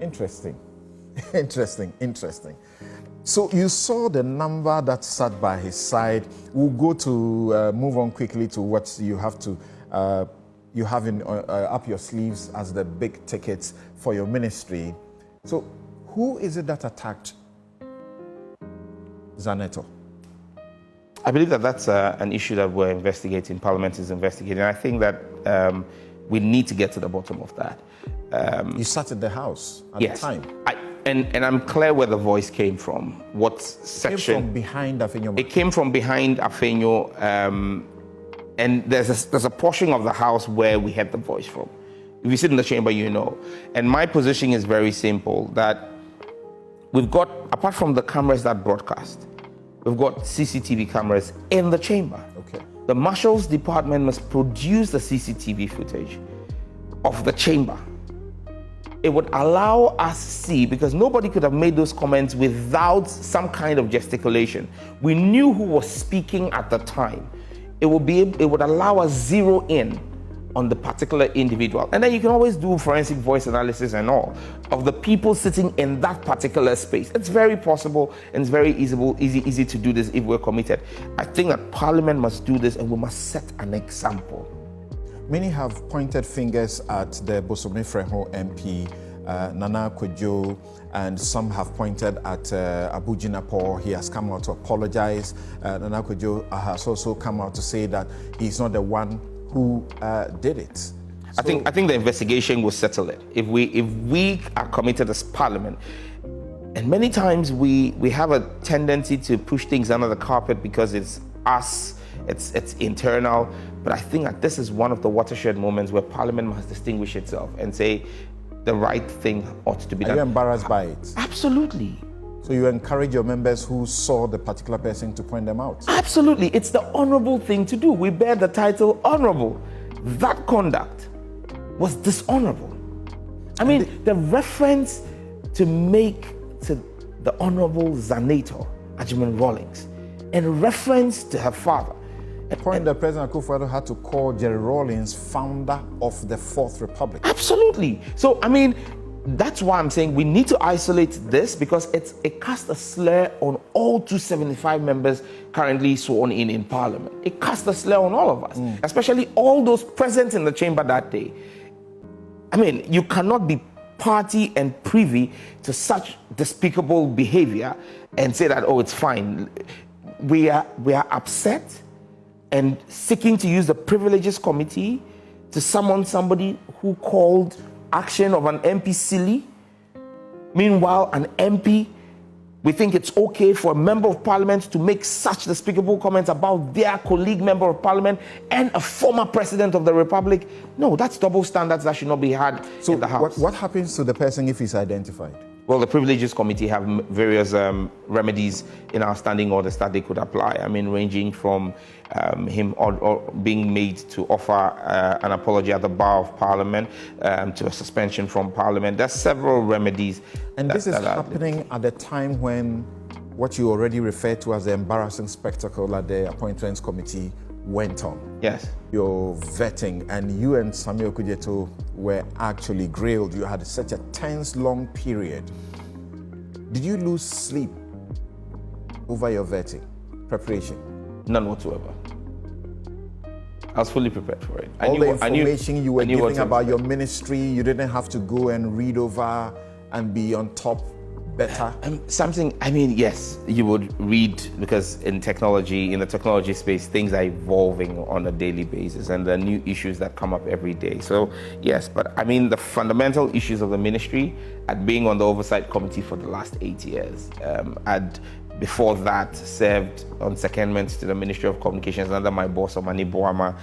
Interesting. Interesting. So you saw the number that sat by his side. We'll go to move on quickly to what you have to you have in up your sleeves as the big tickets for your ministry. So who is it that attacked Zanetor? I believe that that's an issue that we're investigating, Parliament is investigating. I think that we need to get to the bottom of that. You sat in the House at the time. And I'm clear where the voice came from. What section? It came from behind Afenyo. It came from behind Afenyo, and there's a portion of the House where we had the voice from. If you sit in the chamber, you know. And my position is very simple, that we've got, apart from the cameras that broadcast, we've got CCTV cameras in the chamber. Okay. The Marshal's Department must produce the CCTV footage of the chamber. It would allow us to see, because nobody could have made those comments without some kind of gesticulation. We knew who was speaking at the time. It would allow us zero in on the particular individual. And then you can always do forensic voice analysis and all of the people sitting in that particular space. It's very possible and it's very easy to do this if we're committed. I think that Parliament must do this and we must set an example. Many have pointed fingers at the Bosome Freho MP, Naana Opoku, and some have pointed at Abu Jinapor. He has come out to apologize. Naana Opoku has also come out to say that he's not the one who did it. I think the investigation will settle it. If we are committed as Parliament, and many times we have a tendency to push things under the carpet because it's us. It's internal, but I think that this is one of the watershed moments where Parliament must distinguish itself and say the right thing ought to be done. Are you embarrassed by it? Absolutely. So you encourage your members who saw the particular person to point them out? Absolutely. It's the honorable thing to do. We bear the title honorable. That conduct was dishonorable. I mean, the reference to make to the Honorable Zanetor Agyemang Rawlings in reference to her father. A point that President Akufo-Addo had to call Jerry Rawlings founder of the Fourth Republic. Absolutely. So, I mean, that's why I'm saying we need to isolate this, because it casts a slur on all 275 members currently sworn in Parliament. It casts a slur on all of us, especially all those present in the chamber that day. I mean, you cannot be party and privy to such despicable behavior and say that, oh, it's fine. We are upset and seeking to use the Privileges Committee to summon somebody who called action of an MP silly. Meanwhile, an MP, we think it's okay for a member of Parliament to make such despicable comments about their colleague member of Parliament and a former president of the Republic. No, that's double standards that should not be had in the House. What happens to the person if he's identified? Well, the Privileges Committee have various remedies in our standing orders that they could apply. I mean, ranging from him or being made to offer an apology at the bar of Parliament to a suspension from Parliament. There's several remedies. And this is happening at the time when what you already referred to as the embarrassing spectacle at the Appointments Committee went on. Yes. Your vetting, and you and Sam George Okudzeto were actually grilled. You had such a tense, long period. Did you lose sleep over your vetting preparation? None whatsoever. I was fully prepared for it. All the information you were giving about your ministry, you didn't have to go and read over and be on top better? Something, I mean, yes, you would read, because in the technology space, things are evolving on a daily basis and there are new issues that come up every day. So yes, but I mean, the fundamental issues of the ministry, at being on the oversight committee for the last 8 years, before that served on secondment to the Ministry of Communications under my boss, Omani Boama,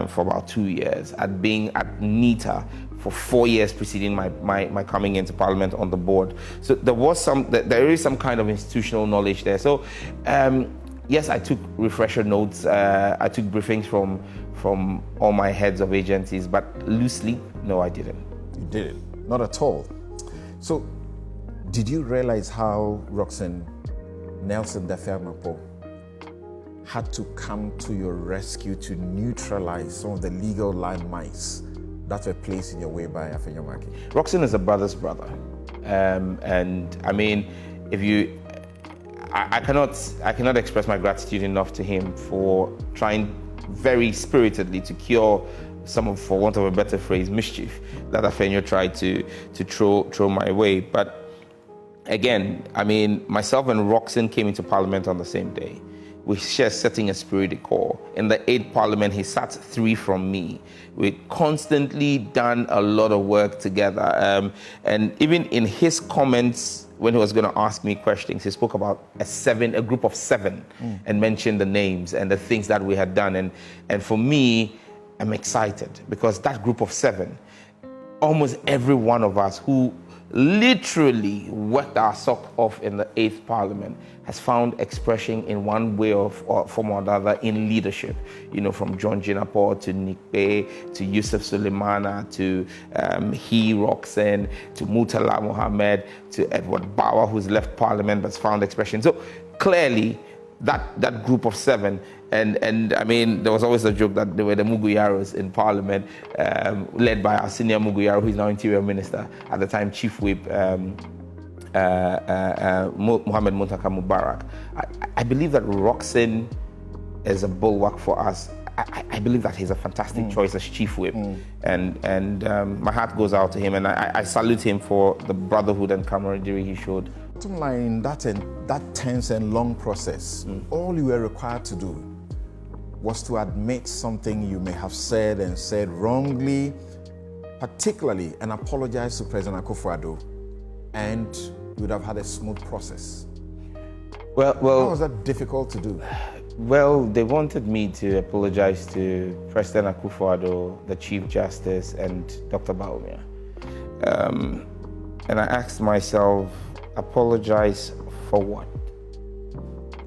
for about 2 years, at being at NITA for 4 years preceding my coming into Parliament on the board. So there is some kind of institutional knowledge there. So yes, I took refresher notes. I took briefings from all my heads of agencies, but loosely, no, I didn't. You didn't? Not at all. So did you realize how Roxanne Nelson Dafe-Amapo had to come to your rescue to neutralize some of the legal landmines that were placed in your way by Afenyo Maki? Roxanne is a brother's brother. And I mean, I cannot express my gratitude enough to him for trying very spiritedly to cure some of, for want of a better phrase, mischief that Afenyo tried to throw my way. But again, I mean, myself and Roxanne came into Parliament on the same day. We share setting a spirit de corps. In the 8th Parliament, he sat 3 from me. We constantly done a lot of work together. And even in his comments, when he was going to ask me questions, he spoke about a group of 7, and mentioned the names and the things that we had done. And for me, I'm excited because that group of 7, almost every one of us who literally worked our sock off in the 8th Parliament has found expression in one way or form or another in leadership. You know, from John Jinapor to Nick Bay to Yusuf Suleimana to Roxanne to Murtala Mohammed to Edward Bawa, who's left Parliament but's found expression. So clearly, that group of 7, and I mean, there was always a joke that they were the Muguyaros in Parliament, led by our senior Muguyaro, who is now Interior Minister, at the time Chief Whip, Mohammed Muntaka Mubarak. I believe that Roxanne is a bulwark for us. I believe that he's a fantastic choice as Chief Whip, and my heart goes out to him, and I salute him for the brotherhood and camaraderie he showed. Bottom line, that tense and long process, all you were required to do was to admit something you may have said and said wrongly, particularly, and apologize to President Akufo-Addo, and you would have had a smooth process. Well, how was that difficult to do? Well, they wanted me to apologize to President Akufo-Addo, the Chief Justice, and Dr. Bawumia. And I asked myself, apologize for what?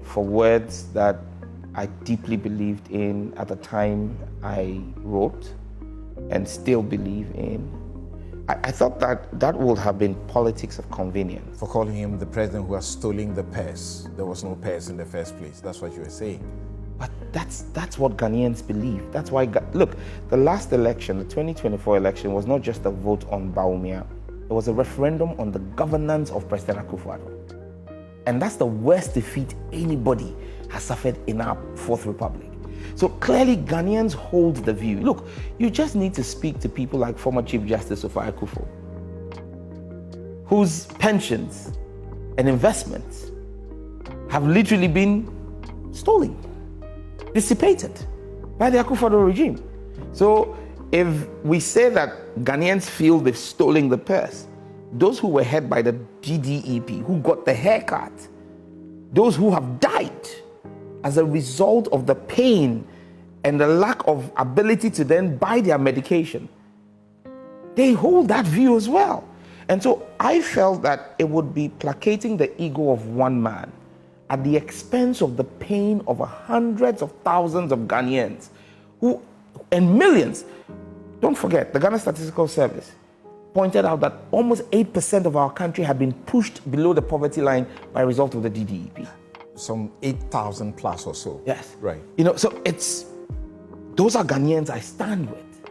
For words that I deeply believed in at the time I wrote and still believe in. I thought that would have been politics of convenience. For calling him the president who has stolen the purse. There was no purse in the first place. That's what you were saying. But that's what Ghanaians believe. That's why, look, the last election, the 2024 election, was not just a vote on Bawumia. It was a referendum on the governance of President Akufo-Addo. And that's the worst defeat anybody has suffered in our 4th Republic. So clearly Ghanaians hold the view. Look, you just need to speak to people like former Chief Justice Ofai Akufo, whose pensions and investments have literally been stolen, dissipated by the Akufo-Addo regime. So if we say that Ghanaians feel they've stolen the purse, those who were hurt by the GDEP, who got the haircut, those who have died as a result of the pain and the lack of ability to then buy their medication, they hold that view as well. And so I felt that it would be placating the ego of one man at the expense of the pain of hundreds of thousands of Ghanaians and millions. Don't forget, the Ghana Statistical Service pointed out that almost 8% of our country had been pushed below the poverty line by a result of the DDEP. Some 8,000 plus or so. Yes. Right. You know, so those are Ghanaians I stand with.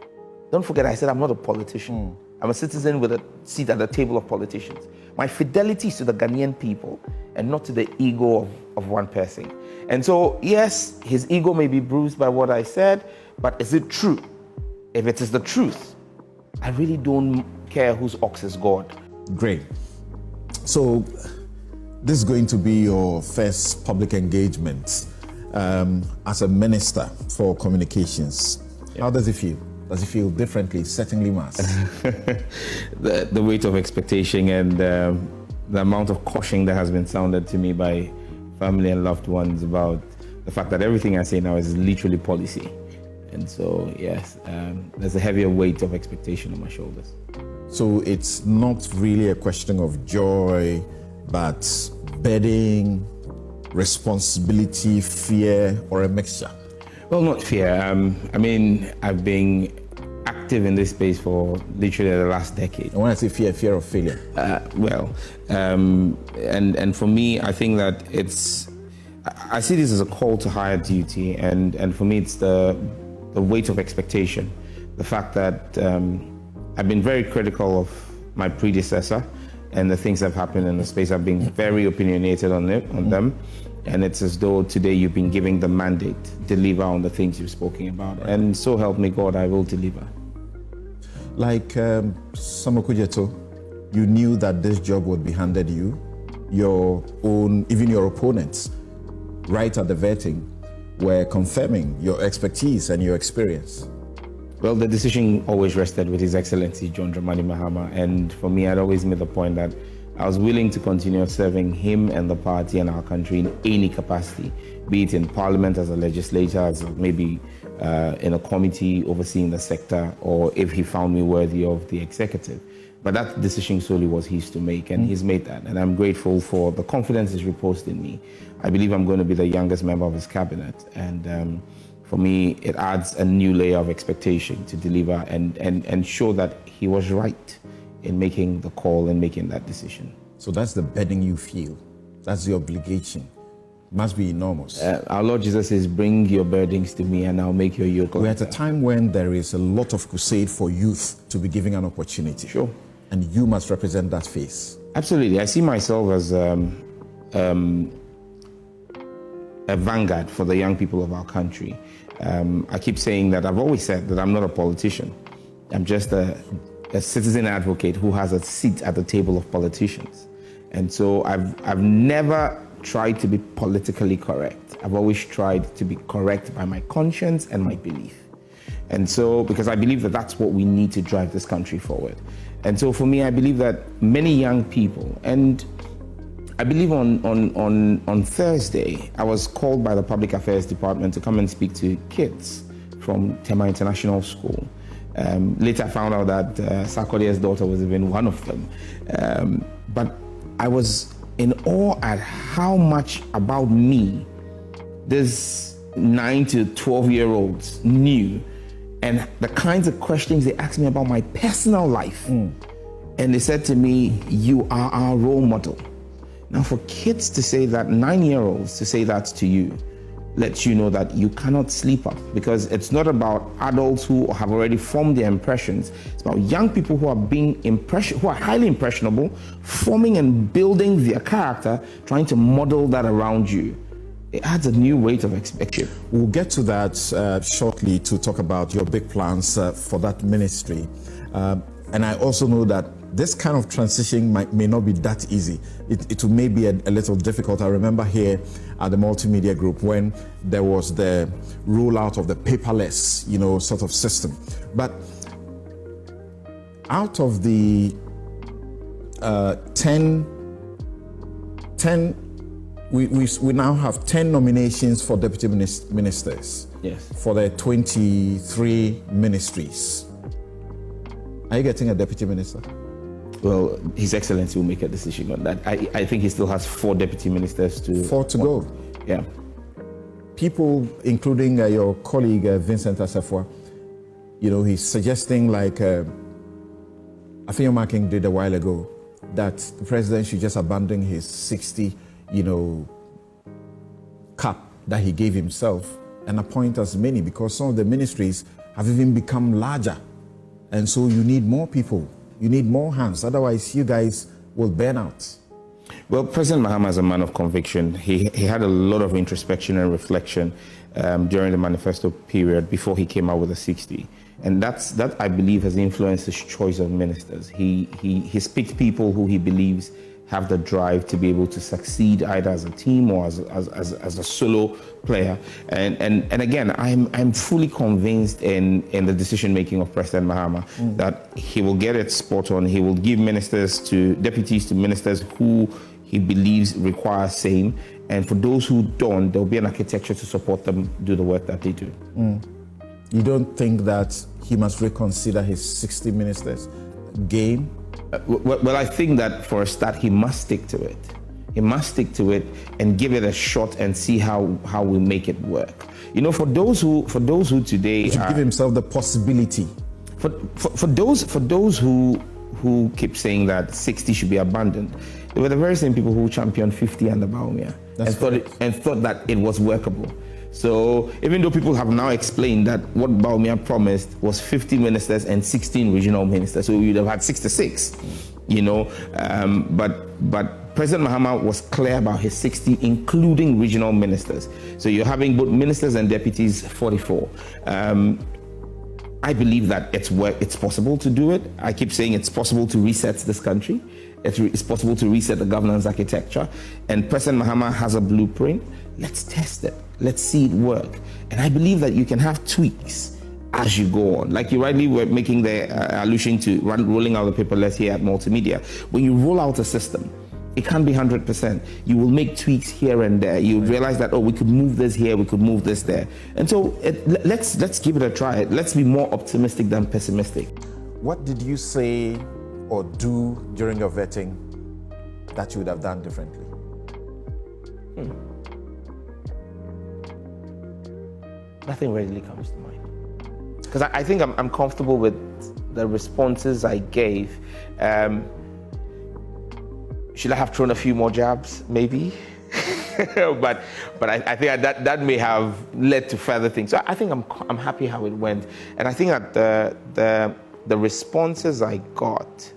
Don't forget, I said I'm not a politician. I'm a citizen with a seat at the table of politicians. My fidelity is to the Ghanaian people and not to the ego of one person. And so, yes, his ego may be bruised by what I said, but is it true? If it is the truth, I really don't care whose ox is God. Great. So this is going to be your first public engagement as a minister for communications. Yep. How does it feel? Does it feel differently? Certainly must. The weight of expectation and the amount of caution that has been sounded to me by family and loved ones about the fact that everything I say now is literally policy. And so, yes, there's a heavier weight of expectation on my shoulders. So it's not really a question of joy, but burden, responsibility, fear, or a mixture? Well, not fear. I mean, I've been active in this space for literally the last decade. And when I say fear of failure? And for me, I think that I see this as a call to higher duty, and for me, it's the weight of expectation. The fact that I've been very critical of my predecessor and the things that have happened in the space. I've been very opinionated on them. And it's as though today you've been giving the mandate, deliver on the things you've spoken about. And so help me God, I will deliver. Like Sam Okudzeto, you knew that this job would be handed you. Your own, even your opponents, right at the vetting, were confirming your expertise and your experience. Well, the decision always rested with His Excellency John Dramani Mahama. And for me, I'd always made the point that I was willing to continue serving him and the party and our country in any capacity, be it in Parliament as a legislator, as maybe in a committee overseeing the sector, or if he found me worthy of the executive. But that decision solely was his to make, and he's made that. And I'm grateful for the confidence he's reposed in me. I believe I'm going to be the youngest member of his cabinet. And for me, it adds a new layer of expectation to deliver and show that he was right in making the call and making that decision. So that's the burden you feel. That's the obligation. Must be enormous. Our Lord Jesus says, bring your burdens to me and I'll make your yoke lighter. We're at a time when there is a lot of crusade for youth to be given an opportunity. Sure. And you must represent that face. Absolutely. I see myself as a vanguard for the young people of our country. I keep saying that, I've always said that I'm not a politician. I'm just a citizen advocate who has a seat at the table of politicians. And so I've never tried to be politically correct. I've always tried to be correct by my conscience and my belief. And so, because I believe that that's what we need to drive this country forward. And so for me, I believe that many young people, and I believe on Thursday, I was called by the Public Affairs Department to come and speak to kids from Tema International School. Later I found out that Sarkodie's daughter was even one of them. But I was in awe at how much about me this 9 to 12-year-olds knew, and the kinds of questions they asked me about my personal life. And they said to me, you are our role model. Now for kids to say that, 9-year-olds to say that to you, lets you know that you cannot sleep up, because it's not about adults who have already formed their impressions. It's about young people who are who are highly impressionable, forming and building their character, trying to model that around you. It adds a new weight of expectation. We'll get to that shortly to talk about your big plans for that ministry. And I also know that this kind of transition may not be that easy. It may be a little difficult. I remember here at the multimedia group when there was the rollout of the paperless, sort of system. But out of the 10, we now have 10 nominations for deputy ministers. Yes. For the 23 ministries. Are you getting a deputy minister? Well, His Excellency will make a decision on that. I think he still has 4 deputy ministers to... 4 to go. Yeah. People, including your colleague Vincent Asafwa, he's suggesting, like Afenyo King did a while ago, that the president should just abandon his 60, cap that he gave himself and appoint as many, because some of the ministries have even become larger. And so you need more people. You need more hands, otherwise you guys will burn out. Well, President Mahama is a man of conviction. He had a lot of introspection and reflection during the manifesto period before he came out with the 60. And that I believe has influenced his choice of ministers. He picked people who he believes have the drive to be able to succeed either as a team or as a solo player. And again, I'm fully convinced in the decision making of President Mahama that he will get it spot on. He will give deputies to ministers who he believes require same. And for those who don't, there'll be an architecture to support them do the work that they do. You don't think that he must reconsider his 60 ministers game? Well, I think that for a start, he must stick to it. He must stick to it and give it a shot and see how we make it work. For those who today he should give himself the possibility. For those who keep saying that 60 should be abandoned, they were the very same people who championed 50 under Bawumia and thought that it was workable. So even though people have now explained that what Bawumia promised was 50 ministers and 16 regional ministers, so we would have had 66. But President Mahama was clear about his 60, including regional ministers. So you're having both ministers and deputies 44. I believe that it's possible to do it. I keep saying it's possible to reset this country. It's possible to reset the governance architecture. And President Mahama has a blueprint. Let's test it. Let's see it work. And I believe that you can have tweaks as you go on. Like you rightly were making the allusion to rolling out the paperless here at Multimedia. When you roll out a system, it can't be 100%. You will make tweaks here and there. You realize that, we could move this here, we could move this there. And so let's give it a try. Let's be more optimistic than pessimistic. What did you say or do during your vetting that you would have done differently? Nothing readily comes to mind. Because I think I'm comfortable with the responses I gave. Should I have thrown a few more jabs? Maybe. but I think that may have led to further things. So I think I'm happy how it went. And I think that the responses I got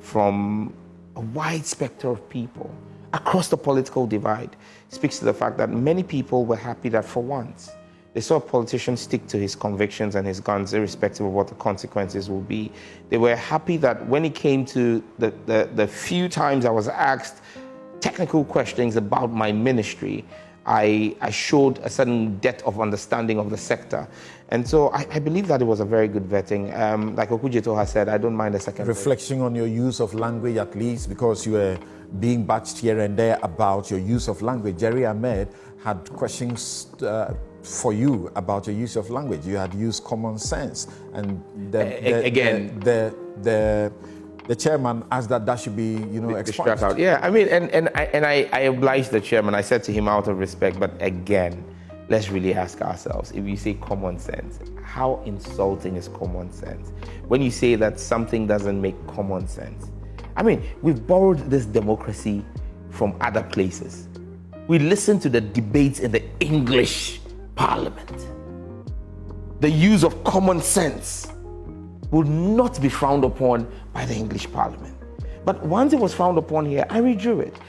from a wide spectrum of people across the political divide speaks to the fact that many people were happy that for once they saw a politician stick to his convictions and his guns, irrespective of what the consequences will be. They were happy that when it came to the few times I was asked technical questions about my ministry, I showed a certain depth of understanding of the sector. And so I believe that it was a very good vetting. Like Okudzeto has said, I don't mind a second. Reflection on your use of language, at least, because you were being batched here and there about your use of language. Jerry Ahmed had questions for you about your use of language. You had used common sense, and the chairman asked that should be expunged. Out. Yeah, I mean, and I obliged the chairman. I said to him out of respect, but again, let's really ask ourselves, if you say common sense, how insulting is common sense? When you say that something doesn't make common sense. I mean, we've borrowed this democracy from other places. We listen to the debates in the English Parliament. The use of common sense would not be frowned upon by the English Parliament. But once it was frowned upon here, I redrew it.